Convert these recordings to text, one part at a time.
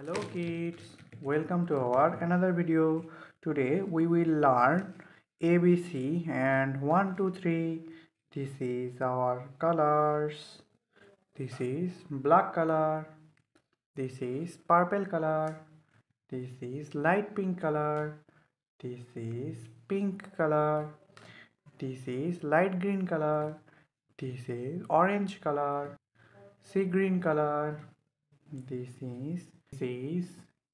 Hello kids, welcome to our another video. Today we will learn ABC and 1 2 3. This is our colors. This is black color. This is purple color. This is light pink color. This is pink color. This is light green color. This is orange color. Sea green color. This is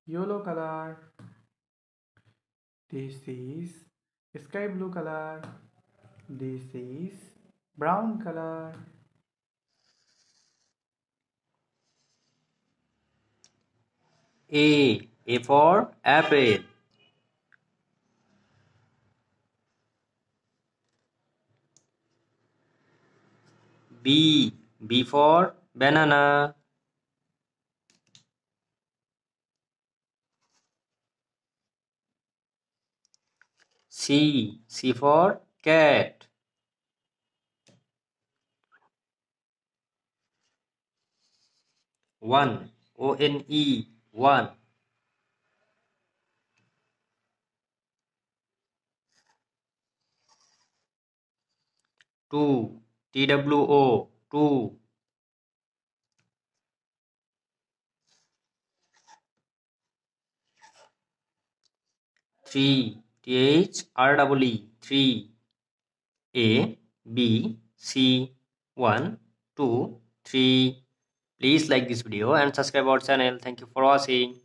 yellow color. This is sky blue color. This is brown color. A for apple. B for banana. C for cat. One, O-N-E, one. Two, T-W-O, two. Three, T-H-R-E-E, three. A, B, C, 1, 2, 3. Please like this video and subscribe our channel. Thank you for watching.